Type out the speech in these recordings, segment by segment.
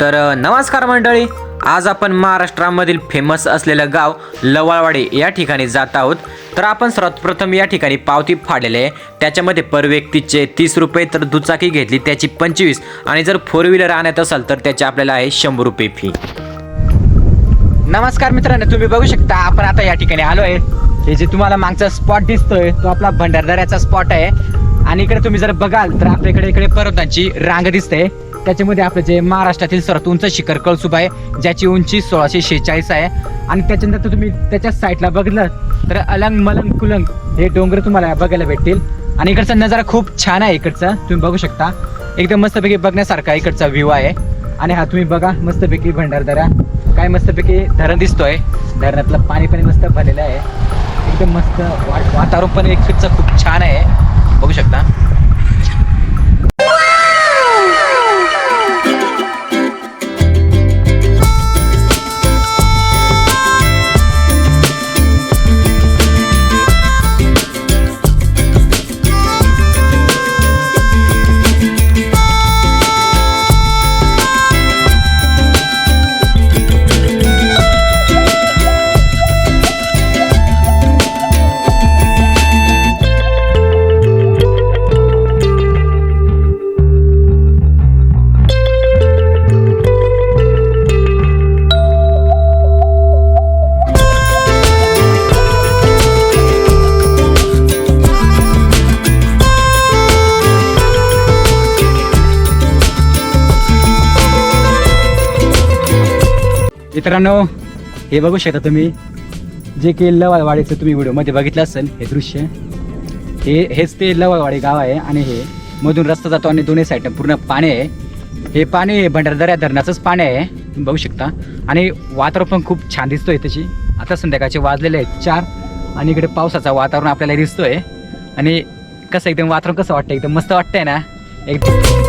तर नमस्कार मंडळी, आज आपण महाराष्ट्रामधील फेमस असलेलं गाव लवळवाडी या ठिकाणी जात आहोत। तर आपण सर्वात प्रथम या ठिकाणी पावती फाडलेली आहे, त्याच्यामध्ये पर व्यक्तीचे 30 रुपये, तर दुचाकी घेतली त्याची 25 आणि जर 4 व्हीलर आणत असाल तर त्याची आपल्याला आहे 100 रुपये फी। नमस्कार मित्रांनो, तुम्ही बघू शकता आपण आता या ठिकाणी आलो आहे। हे जे तुम्हाला मागचा स्पॉट दिसतोय तो आपला भंडारदऱ्याचा स्पॉट आहे आणि इकडे तुम्ही जर बघाल तर आपल्याकडे इकडे पर्वतांची रांग दिसते। त्याच्यामध्ये आपलं जे महाराष्ट्रातील सर्वात उंच शिखर कळसूप आहे, ज्याची उंची 1646 आहे आणि त्याच्यानंतर तुम्ही त्याच्या साईडला बघितलं तर अलंग मलंग कुलंग हे डोंगर तुम्हाला बघायला भेटतील आणि इकडचा नजारा खूप छान आहे। इकडचा तुम्ही बघू शकता, एकदम मस्तपैकी बघण्यासारखा इकडचा व्ह्यू आहे। आणि हा तुम्ही बघा मस्तपैकी भंडारदरा, काय मस्तपैकी धरण दिसतोय, धरणातलं पाणी पण मस्त भरलेलं आहे, एकदम मस्त वातावरण पण इकडचं खूप छान आहे, बघू शकता। मित्रांनो, हे बघू शकता तुम्ही, जे की लवळवाडीचं तुम्ही व्हिडिओमध्ये बघितलं असेल हे दृश्य, हेच ते लवळवाडी गाव आहे आणि हे मधून रस्ता जातो आणि दोन्ही साईडने पूर्ण पाणी आहे। हे पाणी भंडारदरा धरणाचंच पाणी आहे, तुम्ही बघू शकता। आणि वातावरण पण खूप छान दिसतोय त्याची। आता संध्याकाळचे वाजलेले आहेत 4 आणि इकडे पावसाचं वातावरण आपल्याला दिसतोय आणि कसं एकदम वातावरण कसं वाटतं, एकदम मस्त वाटतंय ना एकदम।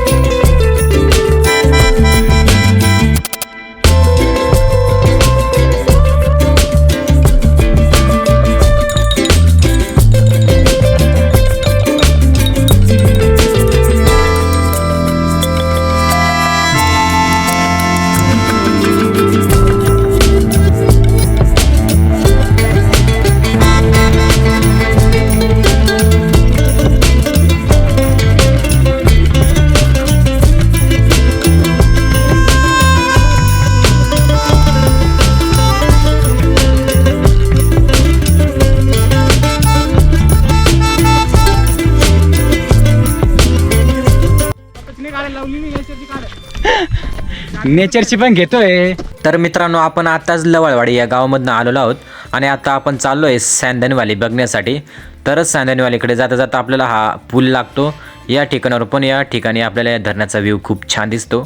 नेचरची पण घेतोय। तर मित्रांनो, आपण आताच लवळवाडी या गावामधून आलेलो आहोत आणि आता आपण चाललोय सांदणवाली बघण्यासाठी। तर सांदणवालीकडे जाता जाता आपल्याला हा पूल लागतो या ठिकाणावर, पण या ठिकाणी आपल्याला या धरणाचा व्ह्यू खूप छान दिसतो।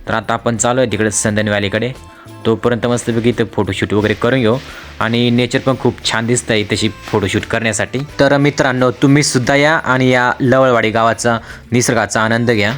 तर आता आपण चालू आहे तिकडे सांदणवालीकडे, तोपर्यंत मस्तपैकी इथं फोटोशूट वगैरे करून घेऊ आणि नेचर पण खूप छान दिसतं आहे तशी फोटोशूट करण्यासाठी। तर मित्रांनो, तुम्ही सुद्धा या आणि या लवळवाडी गावाचा निसर्गाचा आनंद घ्या।